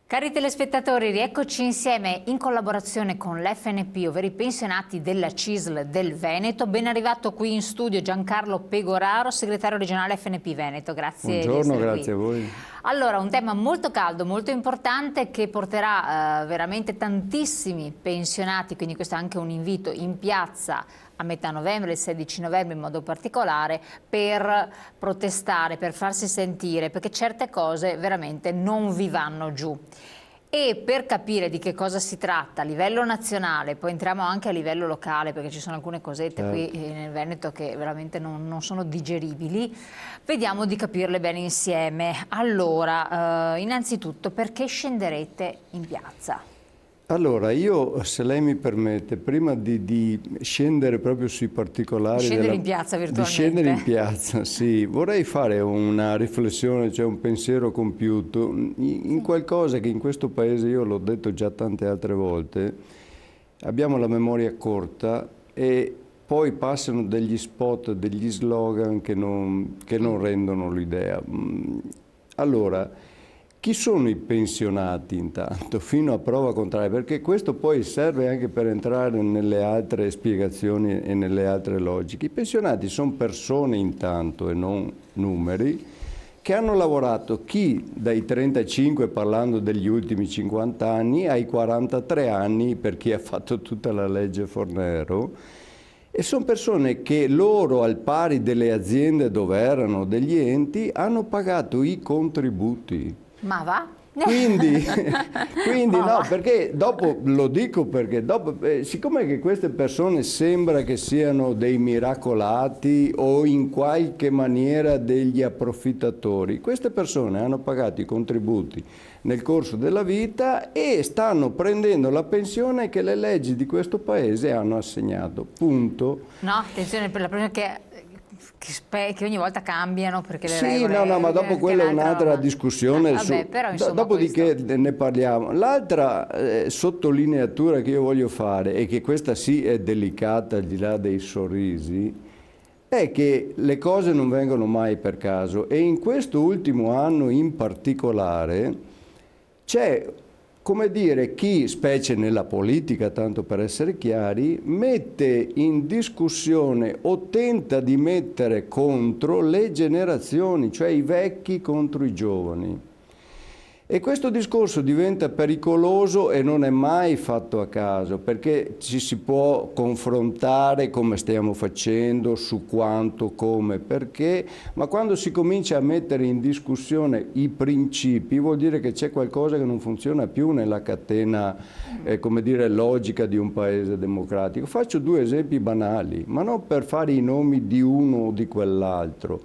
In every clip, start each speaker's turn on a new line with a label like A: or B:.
A: Cari telespettatori, rieccoci insieme in collaborazione con l'FNP, ovvero i pensionati della CISL del Veneto. Ben arrivato qui in studio Giancarlo Pegoraro, segretario regionale FNP Veneto. Grazie di
B: Buongiorno,
A: essere
B: grazie
A: qui.
B: a voi.
A: Allora, un tema molto caldo, molto importante che porterà veramente tantissimi pensionati, quindi questo è anche un invito, in piazza a metà novembre, il 16 novembre in modo particolare, per protestare, per farsi sentire, perché certe cose veramente non vi vanno giù. E per capire di che cosa si tratta a livello nazionale, poi entriamo anche a livello locale, perché ci sono alcune cosette qui nel Veneto che veramente non sono digeribili, vediamo di capirle bene insieme. Allora, innanzitutto, perché scenderete in piazza?
B: Allora, io, se lei mi permette, prima di scendere proprio sui particolari...
A: Scendere in piazza virtualmente.
B: Di scendere in piazza, sì. Vorrei fare una riflessione, cioè un pensiero compiuto, in qualcosa che in questo Paese, io l'ho detto già tante altre volte, abbiamo la memoria corta e poi passano degli spot, degli slogan che non rendono l'idea. Allora... Chi sono i pensionati intanto, fino a prova contraria? Perché questo poi serve anche per entrare nelle altre spiegazioni e nelle altre logiche. I pensionati sono persone intanto e non numeri che hanno lavorato chi dai 35, parlando degli ultimi 50 anni, ai 43 anni per chi ha fatto tutta la legge Fornero. E sono persone che loro, al pari delle aziende dove erano, degli enti, hanno pagato i contributi.
A: Ma va?
B: Quindi no, perché dopo, lo dico perché dopo, siccome che queste persone sembra che siano dei miracolati o in qualche maniera degli approfittatori, queste persone hanno pagato i contributi nel corso della vita e stanno prendendo la pensione che le leggi di questo Paese hanno assegnato, punto.
A: No, attenzione per la prima che ogni volta cambiano perché le
B: sì,
A: regole...
B: no, ma dopo quella è un'altra discussione.
A: Vabbè, però, insomma,
B: dopodiché
A: questo...
B: ne parliamo. L'altra sottolineatura che io voglio fare, e che questa sì è delicata al di là dei sorrisi, è che le cose non vengono mai per caso, e in questo ultimo anno in particolare c'è, come dire, chi, specie nella politica, tanto per essere chiari, mette in discussione o tenta di mettere contro le generazioni, cioè i vecchi contro i giovani. E questo discorso diventa pericoloso e non è mai fatto a caso, perché ci si può confrontare, come stiamo facendo, su quanto, come, perché, ma quando si comincia a mettere in discussione i principi vuol dire che c'è qualcosa che non funziona più nella catena, come dire, logica di un paese democratico. Faccio due esempi banali, ma non per fare i nomi di uno o di quell'altro.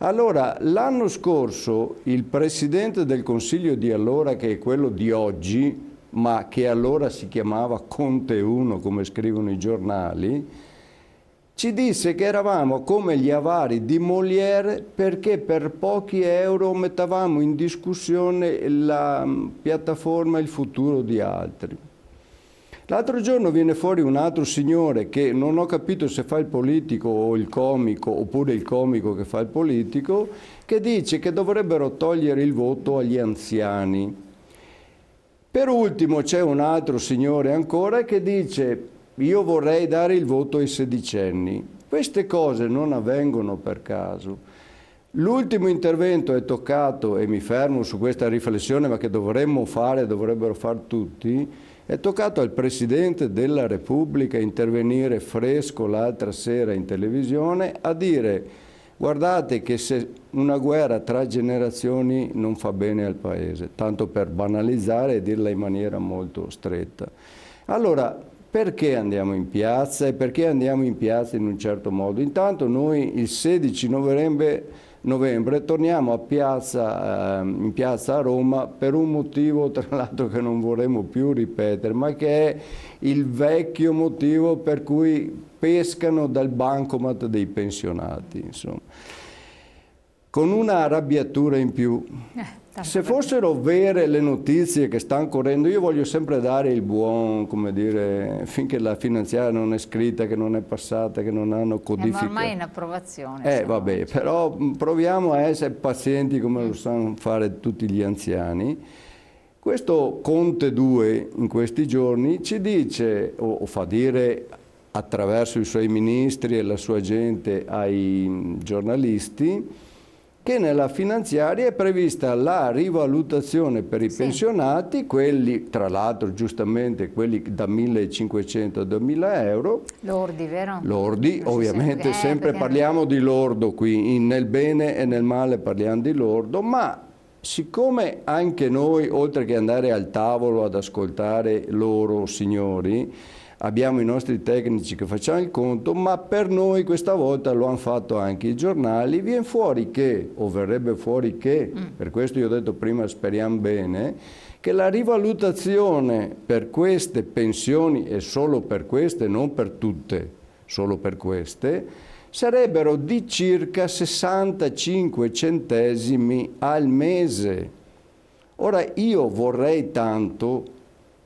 B: Allora, l'anno scorso il Presidente del Consiglio di allora, che è quello di oggi, ma che allora si chiamava Conte 1, come scrivono i giornali, ci disse che eravamo come gli avari di Molière perché per pochi euro mettavamo in discussione la piattaforma e il futuro di altri. L'altro giorno viene fuori un altro signore che non ho capito se fa il politico o il comico, oppure il comico che fa il politico, che dice che dovrebbero togliere il voto agli anziani. Per ultimo c'è un altro signore ancora che dice: io vorrei dare il voto ai sedicenni. Queste cose non avvengono per caso. L'ultimo intervento è toccato, e mi fermo su questa riflessione, ma che dovremmo fare, dovrebbero fare tutti. È toccato al Presidente della Repubblica intervenire fresco l'altra sera in televisione a dire: guardate che se una guerra tra generazioni non fa bene al Paese, tanto per banalizzare e dirla in maniera molto stretta. Allora, perché andiamo in piazza e perché andiamo in piazza in un certo modo? Intanto noi il 16 novembre torniamo in piazza a Roma per un motivo, tra l'altro, che non vorremmo più ripetere, ma che è il vecchio motivo per cui pescano dal bancomat dei pensionati, insomma, con una arrabbiatura in più. Se fossero vere le notizie che stanno correndo, io voglio sempre dare il buon, come dire, finché la finanziaria non è scritta, che non è passata, che non hanno codificato.
A: Ma ormai è in approvazione.
B: Vabbè, però proviamo a essere pazienti come lo sanno fare tutti gli anziani. Questo Conte 2 in questi giorni ci dice, o fa dire attraverso i suoi ministri e la sua gente ai giornalisti, che nella finanziaria è prevista la rivalutazione per i pensionati, quelli tra l'altro giustamente quelli da 1.500 a 2.000 euro.
A: Lordi, vero?
B: Lordi, ovviamente sempre parliamo di lordo qui, nel bene e nel male parliamo di lordo, ma siccome anche noi, oltre che andare al tavolo ad ascoltare loro signori, abbiamo i nostri tecnici che facciamo il conto, ma per noi questa volta lo hanno fatto anche i giornali, viene fuori che, o verrebbe fuori che, per questo io ho detto prima speriamo bene, che la rivalutazione per queste pensioni, e solo per queste, non per tutte, solo per queste, sarebbero di circa 65 centesimi al mese. Ora io vorrei tanto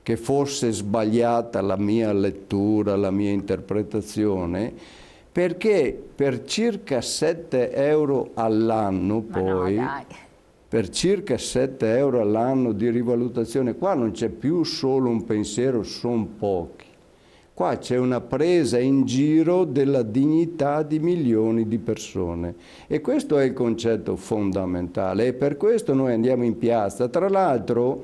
B: che fosse sbagliata la mia lettura, la mia interpretazione, perché per circa 7 euro all'anno poi, per circa 7 euro all'anno di rivalutazione, qua non c'è più solo un pensiero, sono pochi. Qua c'è una presa in giro della dignità di milioni di persone e questo è il concetto fondamentale e per questo noi andiamo in piazza. Tra l'altro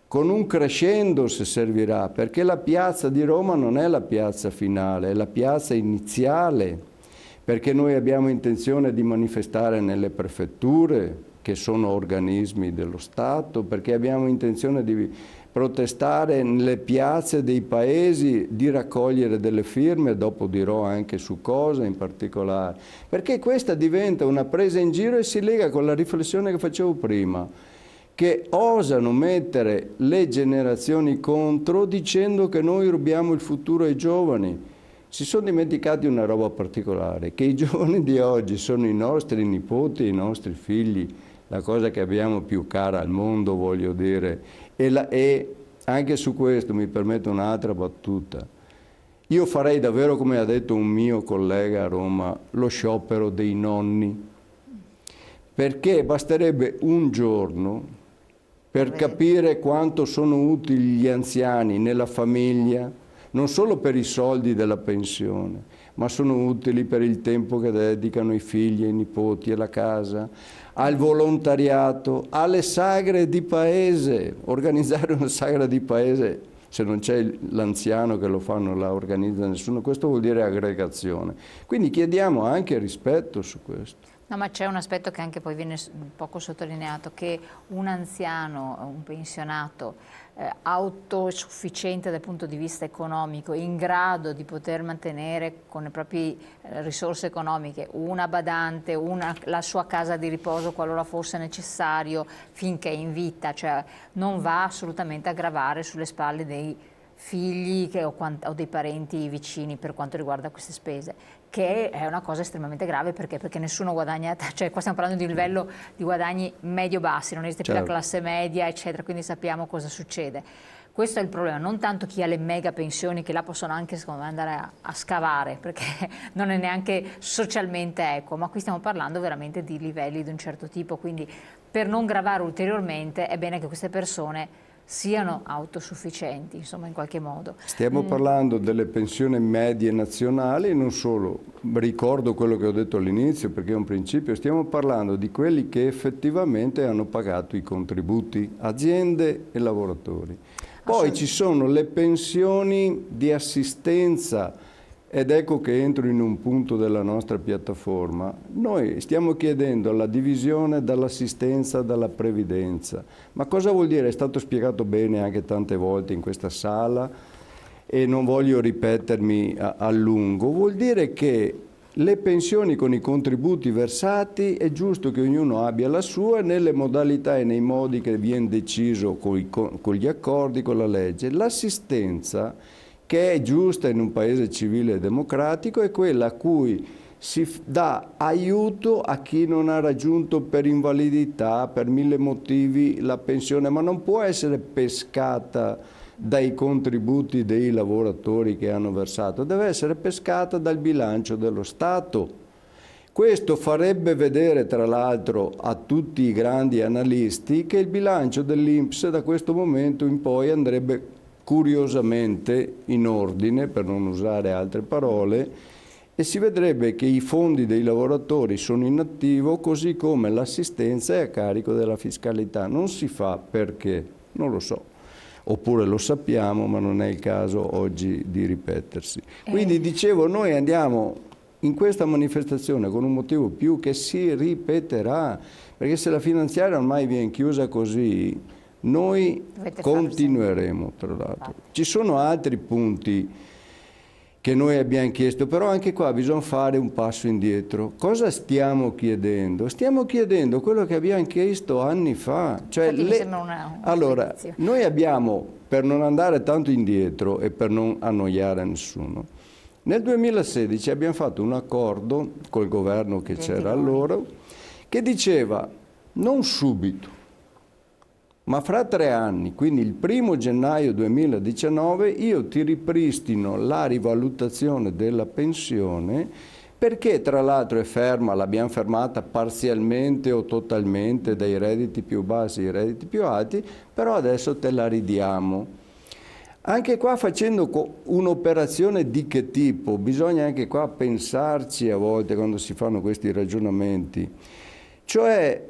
B: con un crescendo se servirà, perché la piazza di Roma non è la piazza finale, è la piazza iniziale, perché noi abbiamo intenzione di manifestare nelle prefetture, che sono organismi dello Stato, perché abbiamo intenzione di protestare nelle piazze dei paesi, di raccogliere delle firme, dopo dirò anche su cosa in particolare, perché questa diventa una presa in giro e si lega con la riflessione che facevo prima, che osano mettere le generazioni contro dicendo che noi rubiamo il futuro ai giovani. Si sono dimenticati una roba particolare, che i giovani di oggi sono i nostri nipoti, i nostri figli, la cosa che abbiamo più cara al mondo, voglio dire. E anche su questo mi permetto un'altra battuta. Io farei davvero, come ha detto un mio collega a Roma, lo sciopero dei nonni, perché basterebbe un giorno per capire quanto sono utili gli anziani nella famiglia, non solo per i soldi della pensione, ma sono utili per il tempo che dedicano ai figli, ai nipoti, alla casa, al volontariato, alle sagre di paese. Organizzare una sagra di paese, se non c'è l'anziano che lo fa, non la organizza nessuno, questo vuol dire aggregazione. Quindi chiediamo anche rispetto su questo.
A: No, ma c'è un aspetto che anche poi viene poco sottolineato, che un anziano, un pensionato autosufficiente dal punto di vista economico, in grado di poter mantenere con le proprie risorse economiche una badante, la sua casa di riposo qualora fosse necessario finché è in vita, cioè non va assolutamente a gravare sulle spalle dei figli o dei parenti vicini per quanto riguarda queste spese, che è una cosa estremamente grave perché nessuno guadagna, cioè qua stiamo parlando di un livello di guadagni medio-bassi, non esiste più la classe media eccetera, quindi sappiamo cosa succede. Questo è il problema, non tanto chi ha le mega pensioni che là possono anche secondo me andare a scavare perché non è neanche socialmente equo, ma qui stiamo parlando veramente di livelli di un certo tipo, quindi per non gravare ulteriormente è bene che queste persone siano autosufficienti, insomma, in qualche modo.
B: Stiamo parlando delle pensioni medie nazionali e non solo, ricordo quello che ho detto all'inizio perché è un principio, stiamo parlando di quelli che effettivamente hanno pagato i contributi, aziende e lavoratori. Poi ci sono le pensioni di assistenza ed ecco che entro in un punto della nostra piattaforma. Noi stiamo chiedendo la divisione dall'assistenza dalla previdenza. Ma cosa vuol dire? È stato spiegato bene anche tante volte in questa sala e non voglio ripetermi a lungo. Vuol dire che le pensioni con i contributi versati è giusto che ognuno abbia la sua nelle modalità e nei modi che viene deciso con gli accordi, con la legge. L'assistenza, che è giusta in un paese civile e democratico, è quella a cui si dà aiuto a chi non ha raggiunto per invalidità, per 1000 motivi la pensione, ma non può essere pescata dai contributi dei lavoratori che hanno versato, deve essere pescata dal bilancio dello Stato. Questo farebbe vedere, tra l'altro, a tutti i grandi analisti che il bilancio dell'INPS da questo momento in poi andrebbe curiosamente in ordine, per non usare altre parole, e si vedrebbe che i fondi dei lavoratori sono in attivo, così come l'assistenza è a carico della fiscalità. Non si fa perché? Non lo so. Oppure lo sappiamo, ma non è il caso oggi di ripetersi. Quindi dicevo, noi andiamo in questa manifestazione con un motivo più che si ripeterà, perché se la finanziaria ormai viene chiusa così, noi continueremo, tra l'altro. Ci sono altri punti che noi abbiamo chiesto, però anche qua bisogna fare un passo indietro. Cosa stiamo chiedendo? Stiamo chiedendo quello che abbiamo chiesto anni fa. Cioè
A: mi sembra
B: allora, noi abbiamo, per non andare tanto indietro e per non annoiare nessuno, nel 2016 abbiamo fatto un accordo col governo che c'era allora, che diceva non subito, ma fra 3 anni, quindi il 1° gennaio 2019, io ti ripristino la rivalutazione della pensione, perché tra l'altro è ferma, l'abbiamo fermata parzialmente o totalmente dai redditi più bassi ai redditi più alti, però adesso te la ridiamo. Anche qua facendo un'operazione di che tipo? Bisogna anche qua pensarci a volte quando si fanno questi ragionamenti. Cioè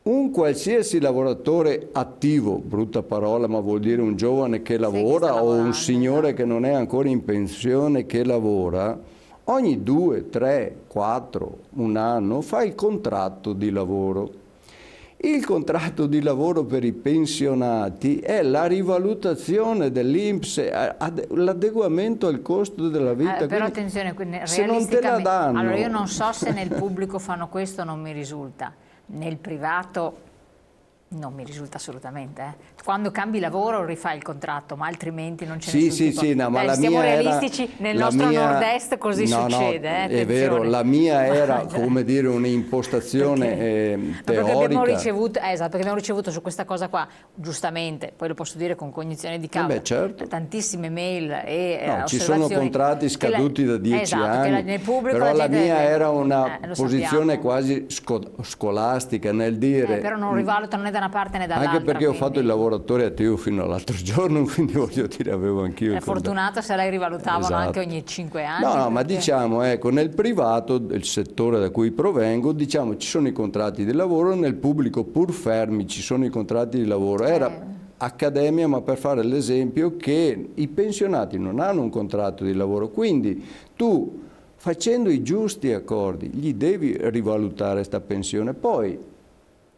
B: un qualsiasi lavoratore attivo, brutta parola, ma vuol dire un giovane che lavora o un signore che non è ancora in pensione che lavora, ogni 2, 3, 4, un anno fa il contratto di lavoro. Il contratto di lavoro per i pensionati è la rivalutazione dell'INPS, l'adeguamento al costo della vita.
A: Però attenzione,
B: se non te la danno...
A: Allora io non so se nel pubblico fanno questo, non mi risulta. Nel privato non mi risulta assolutamente. Quando cambi lavoro rifai il contratto, ma altrimenti non ce ne sono.
B: Sì, no, ma la
A: siamo
B: mia
A: realistici, nel nostro nord-est così succede.
B: È vero, la mia era, come dire, un'impostazione teorica.
A: Abbiamo ricevuto, esatto, perché abbiamo ricevuto su questa cosa qua, giustamente, poi lo posso dire con cognizione di causa,
B: certo.
A: Tantissime mail e
B: osservazioni. Ci sono contratti scaduti da 10 anni,
A: nel pubblico
B: però la mia era una posizione
A: sappiamo.
B: Quasi scolastica nel dire...
A: però non rivalutano né da una parte né dall'altra.
B: Anche perché ho fatto il lavoratore attivo fino all'altro giorno, quindi voglio dire, avevo anch'io...
A: Fortunata se lei rivalutavano anche ogni 5 anni.
B: No, ma diciamo, ecco, nel privato, il settore da cui provengo, diciamo, ci sono i contratti di lavoro, nel pubblico pur fermi ci sono i contratti di lavoro. Era accademia, ma per fare l'esempio che i pensionati non hanno un contratto di lavoro, quindi tu, facendo i giusti accordi, gli devi rivalutare questa pensione. Poi,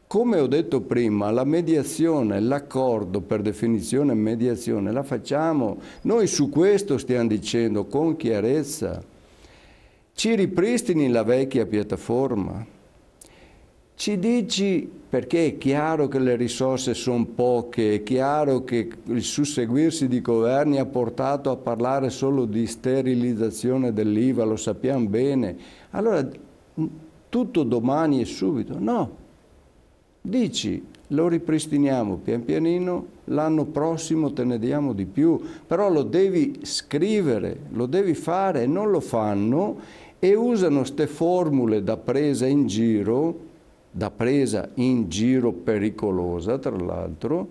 B: come ho detto prima, la mediazione, l'accordo, per definizione mediazione, la facciamo. Noi su questo stiamo dicendo con chiarezza. Ci ripristini la vecchia piattaforma. Ci dici, perché è chiaro che le risorse sono poche, è chiaro che il susseguirsi di governi ha portato a parlare solo di sterilizzazione dell'IVA, lo sappiamo bene. Allora, tutto domani e subito? No. Dici, lo ripristiniamo pian pianino, l'anno prossimo te ne diamo di più, però lo devi scrivere, lo devi fare, non lo fanno e usano ste formule da presa in giro pericolosa tra l'altro,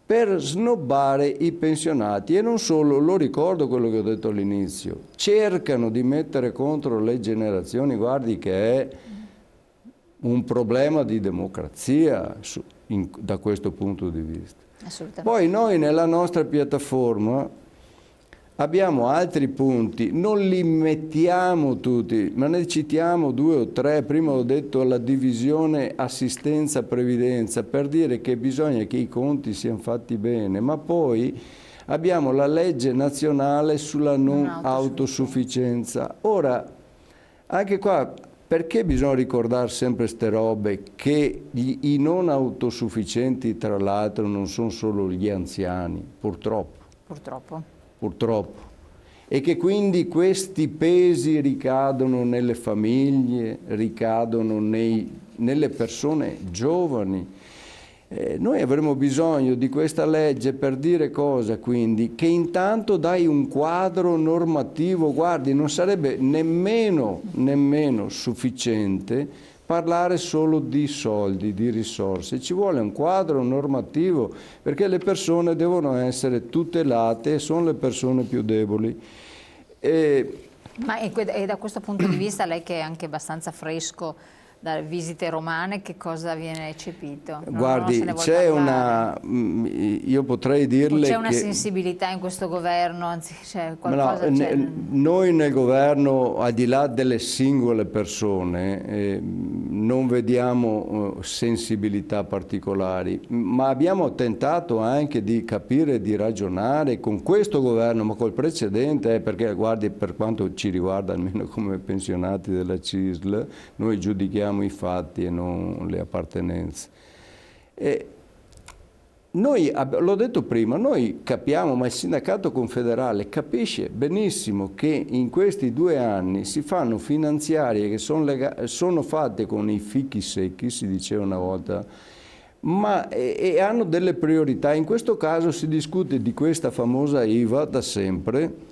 B: per snobbare i pensionati. E non solo, lo ricordo quello che ho detto all'inizio, cercano di mettere contro le generazioni, guardi che è un problema di democrazia da questo punto di vista.
A: Assolutamente.
B: Poi noi nella nostra piattaforma abbiamo altri punti, non li mettiamo tutti, ma ne citiamo 2 o 3. Prima ho detto la divisione assistenza-previdenza, per dire che bisogna che i conti siano fatti bene, ma poi abbiamo la legge nazionale sulla non autosufficienza. Ora, anche qua, perché bisogna ricordare sempre ste robe che i non autosufficienti, tra l'altro, non sono solo gli anziani, purtroppo. Purtroppo. E che quindi questi pesi ricadono nelle famiglie, ricadono nelle persone giovani. Noi avremo bisogno di questa legge per dire cosa? Quindi che intanto dai un quadro normativo, guardi, non sarebbe nemmeno sufficiente parlare solo di soldi, di risorse, ci vuole un quadro normativo perché le persone devono essere tutelate e sono le persone più deboli.
A: Ma e da questo punto di vista lei che è anche abbastanza fresco dalle visite romane, che cosa viene eccepito?
B: Guardi, c'è una, io potrei dirle
A: c'è una sensibilità in questo governo, anzi c'è qualcosa...
B: Noi nel governo, al di là delle singole persone, non vediamo sensibilità particolari, ma abbiamo tentato anche di capire e di ragionare con questo governo, ma col precedente, perché guardi, per quanto ci riguarda, almeno come pensionati della CISL, noi giudichiamo i fatti e non le appartenenze. Noi, l'ho detto prima, noi capiamo, ma il sindacato confederale capisce benissimo che in questi 2 anni si fanno finanziarie che sono fatte con i fichi secchi, si diceva una volta, ma e hanno delle priorità. In questo caso si discute di questa famosa IVA da sempre,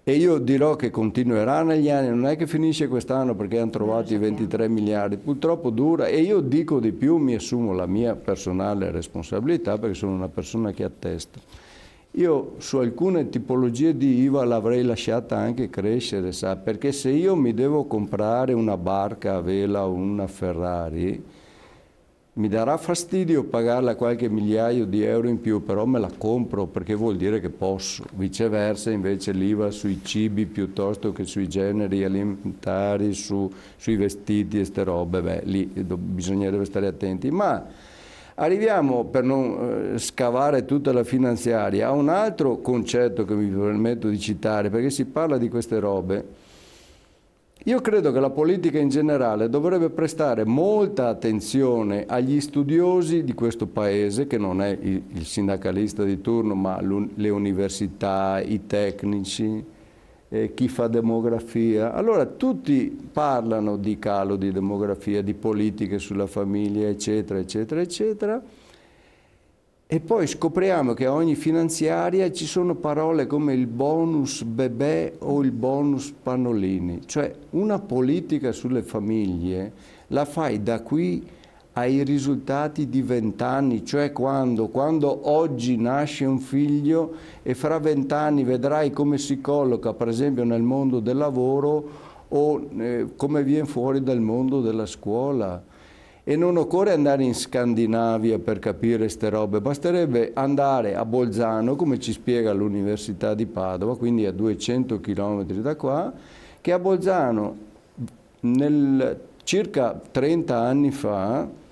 B: e io dirò che continuerà negli anni, non è che finisce quest'anno perché hanno trovato i 23 miliardi, purtroppo dura, e io dico di più, mi assumo la mia personale responsabilità perché sono una persona che attesta. Io su alcune tipologie di IVA l'avrei lasciata anche crescere, sa? Perché se io mi devo comprare una barca a vela o una Ferrari, mi darà fastidio pagarla qualche migliaio di euro in più, però me la compro perché vuol dire che posso. Viceversa, invece, l'IVA sui cibi piuttosto che sui generi alimentari, sui vestiti e ste robe, lì bisognerebbe stare attenti. Ma arriviamo, per non scavare tutta la finanziaria, a un altro concetto che mi permetto di citare, perché si parla di queste robe. Io credo che la politica in generale dovrebbe prestare molta attenzione agli studiosi di questo paese, che non è il sindacalista di turno, ma le università, i tecnici, chi fa demografia. Allora, tutti parlano di calo di demografia, di politiche sulla famiglia, eccetera, eccetera, eccetera. E poi scopriamo che a ogni finanziaria ci sono parole come il bonus bebè o il bonus pannolini, cioè una politica sulle famiglie la fai da qui ai risultati di 20 anni, cioè quando oggi nasce un figlio e fra 20 anni vedrai come si colloca per esempio nel mondo del lavoro o come viene fuori dal mondo della scuola. E non occorre andare in Scandinavia per capire ste robe, basterebbe andare a Bolzano, come ci spiega l'Università di Padova, quindi a 200 chilometri da qua, che a Bolzano circa 30 anni fa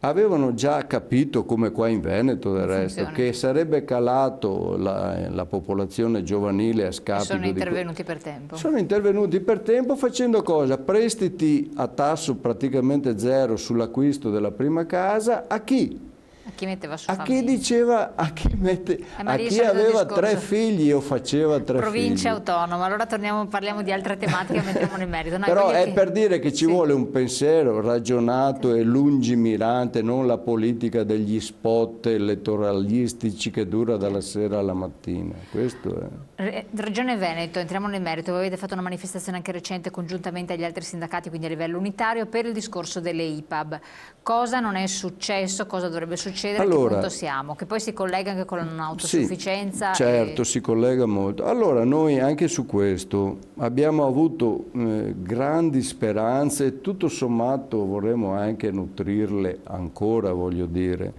B: avevano già capito, come qua in Veneto del resto, che sarebbe calato la popolazione giovanile a scapito di...
A: Sono intervenuti per tempo.
B: Sono intervenuti per tempo facendo cosa? Prestiti a tasso praticamente zero sull'acquisto della prima casa a chi?
A: A chi metteva su
B: famiglia? A chi diceva, a chi aveva 3 figli o faceva 3 figli.
A: Provincia autonoma, allora parliamo di altre tematiche e mettiamo nel merito. No,
B: però è per dire che ci vuole un pensiero ragionato e lungimirante, non la politica degli spot elettoralistici che dura dalla sera alla mattina. Questo è.
A: Regione Veneto, entriamo nel merito, voi avete fatto una manifestazione anche recente congiuntamente agli altri sindacati, quindi a livello unitario, per il discorso delle IPAB. Cosa non è successo, cosa dovrebbe succedere? Allora, che punto siamo? Che poi si collega anche con un'autosufficienza.
B: Sì, certo, si collega molto. Allora, noi anche su questo abbiamo avuto grandi speranze e tutto sommato vorremmo anche nutrirle ancora, voglio dire.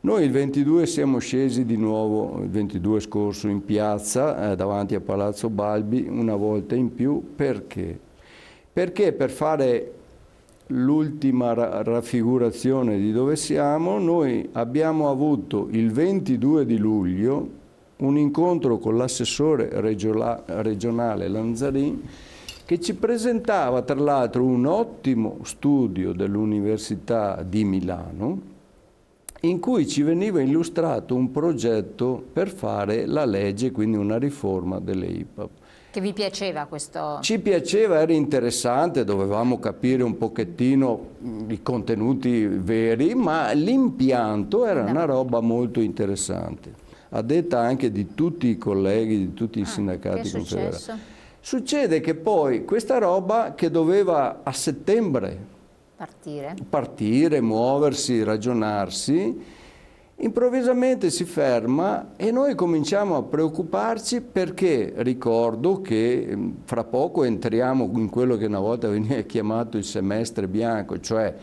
B: Noi il 22 siamo scesi di nuovo, il 22 scorso, in piazza davanti a Palazzo Balbi, una volta in più. Perché? Perché per fare l'ultima raffigurazione di dove siamo, noi abbiamo avuto il 22 di luglio un incontro con l'assessore regionale Lanzarin che ci presentava tra l'altro un ottimo studio dell'Università di Milano in cui ci veniva illustrato un progetto per fare la legge, quindi una riforma delle IPAB.
A: Che vi piaceva questo?
B: Ci piaceva, era interessante, dovevamo capire un pochettino i contenuti veri, ma l'impianto era una roba molto interessante, a detta anche di tutti i colleghi, di tutti i sindacati confederati. Succede che poi questa roba che doveva a settembre partire, muoversi, ragionarsi, improvvisamente si ferma e noi cominciamo a preoccuparci perché ricordo che fra poco entriamo in quello che una volta veniva chiamato il semestre bianco, cioè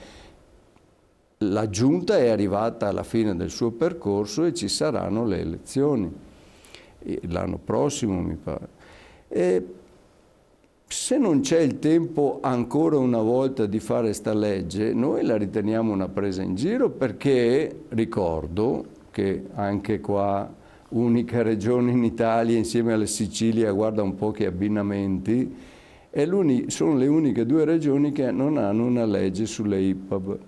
B: la giunta è arrivata alla fine del suo percorso e ci saranno le elezioni l'anno prossimo, mi pare. Se non c'è il tempo ancora una volta di fare sta legge, noi la riteniamo una presa in giro, perché ricordo che anche qua, unica regione in Italia insieme alla Sicilia, guarda un po' che abbinamenti, sono le uniche due regioni che non hanno una legge sulle IPAB.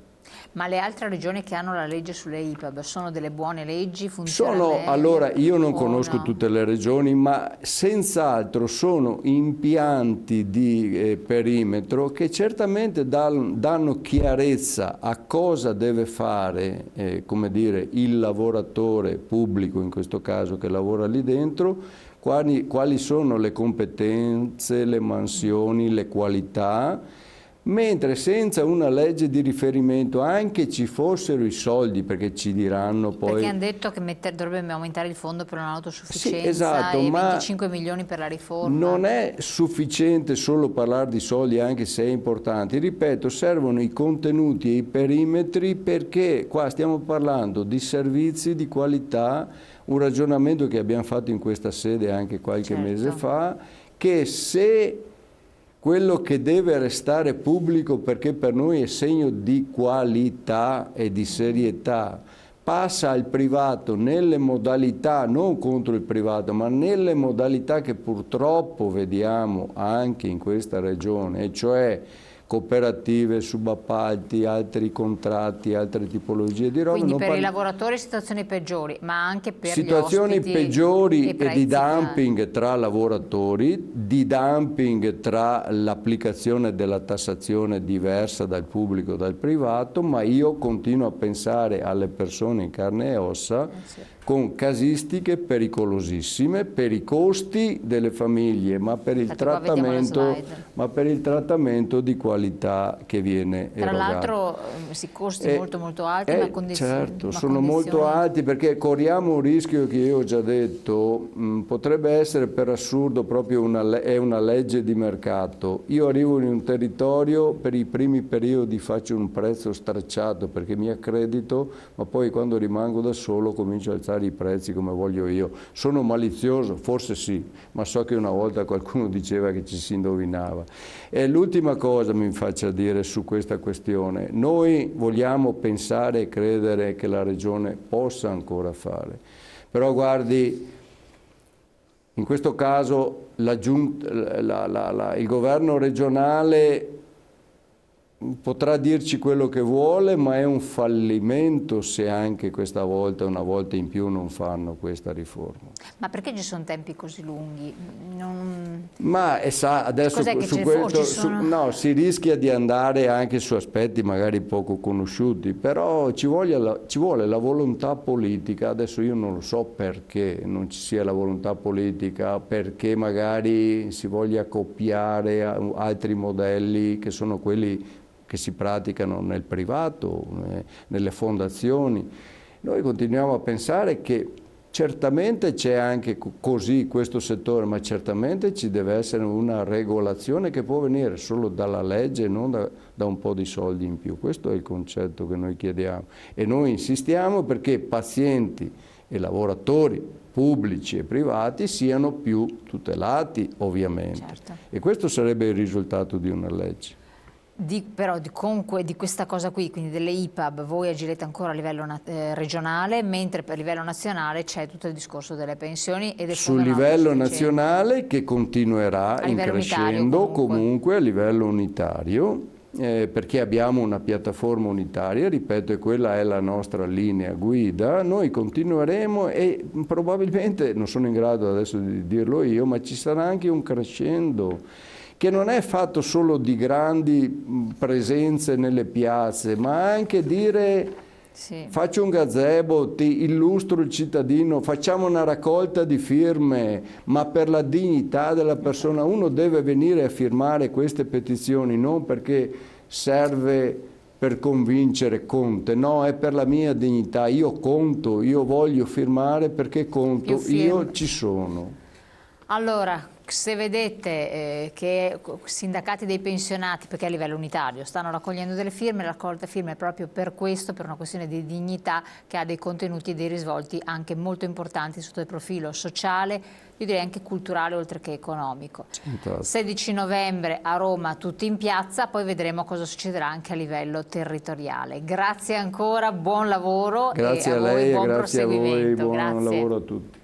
A: Ma le altre regioni che hanno la legge sulle IPAB sono delle buone leggi? Funzionano?
B: Allora, io non conosco tutte le regioni, ma senz'altro sono impianti di perimetro che certamente danno chiarezza a cosa deve fare, come dire, il lavoratore pubblico, in questo caso, che lavora lì dentro, quali sono le competenze, le mansioni, le qualità. Mentre senza una legge di riferimento, anche ci fossero i soldi, perché ci diranno poi...
A: Perché hanno detto che dovrebbe aumentare il fondo per un'autosufficienza,
B: sì, esatto,
A: e
B: ma
A: 25 milioni per la riforma.
B: Non è sufficiente solo parlare di soldi, anche se è importante. Ripeto, servono i contenuti e i perimetri, perché qua stiamo parlando di servizi di qualità, un ragionamento che abbiamo fatto in questa sede anche qualche mese fa, che se... quello che deve restare pubblico, perché per noi è segno di qualità e di serietà, passa al privato nelle modalità, non contro il privato, ma nelle modalità che purtroppo vediamo anche in questa regione, e cioè cooperative, subappalti, altri contratti, altre tipologie di roba.
A: Quindi per i lavoratori situazioni peggiori, ma anche per
B: situazioni
A: gli ospiti
B: peggiori e di dumping tra lavoratori, di dumping tra l'applicazione della tassazione diversa dal pubblico e dal privato, ma io continuo a pensare alle persone in carne e ossa con casistiche pericolosissime per i costi delle famiglie, ma per il trattamento di qualità che viene erogato.
A: Tra l'altro costi molto alti, ma condizioni...
B: Certo, sono molto alti, perché corriamo un rischio che io ho già detto, potrebbe essere per assurdo proprio una legge di mercato. Io arrivo in un territorio, per i primi periodi faccio un prezzo stracciato perché mi accredito, ma poi quando rimango da solo comincio a alzare i prezzi come voglio io. Sono malizioso? Forse sì, ma so che una volta qualcuno diceva che ci si indovinava. E l'ultima cosa mi faccia dire su questa questione: noi vogliamo pensare e credere che la Regione possa ancora fare, però guardi, in questo caso il governo regionale potrà dirci quello che vuole, ma è un fallimento se anche questa volta, una volta in più, non fanno questa riforma.
A: Ma perché ci sono tempi così lunghi?
B: Ma adesso su questo no, si rischia di andare anche su aspetti magari poco conosciuti, però ci vuole la volontà politica. Adesso io non lo so perché non ci sia la volontà politica, perché magari si voglia copiare altri modelli che sono quelli che si praticano nel privato, nelle fondazioni. Noi continuiamo a pensare che certamente c'è anche così questo settore, ma certamente ci deve essere una regolazione che può venire solo dalla legge e non da un po' di soldi in più. Questo è il concetto che noi chiediamo e noi insistiamo perché pazienti e lavoratori pubblici e privati siano più tutelati, ovviamente. Certo. E questo sarebbe il risultato di una legge.
A: Però comunque di questa cosa qui, quindi delle IPAB, voi agirete ancora a livello regionale, mentre per livello nazionale c'è tutto il discorso delle pensioni e del
B: sul livello nazionale, che continuerà in crescendo comunque a livello unitario, perché abbiamo una piattaforma unitaria, ripeto, e quella è la nostra linea guida. Noi continueremo e probabilmente, non sono in grado adesso di dirlo io, ma ci sarà anche un crescendo che non è fatto solo di grandi presenze nelle piazze, ma anche dire: sì, faccio un gazebo, ti illustro il cittadino, facciamo una raccolta di firme, ma per la dignità della persona. Uno deve venire a firmare queste petizioni non perché serve per convincere Conte, no, è per la mia dignità. Io conto, io voglio firmare perché conto, io ci sono.
A: Allora, se vedete che sindacati dei pensionati, perché a livello unitario, stanno raccogliendo delle firme, la raccolta firme è proprio per questo, per una questione di dignità che ha dei contenuti e dei risvolti anche molto importanti sotto il profilo sociale, io direi anche culturale oltre che economico. 16 novembre a Roma tutti in piazza, poi vedremo cosa succederà anche a livello territoriale. Grazie ancora, buon lavoro.
B: Grazie
A: e
B: a lei,
A: buon
B: grazie a voi, buon
A: proseguimento.
B: lavoro a tutti.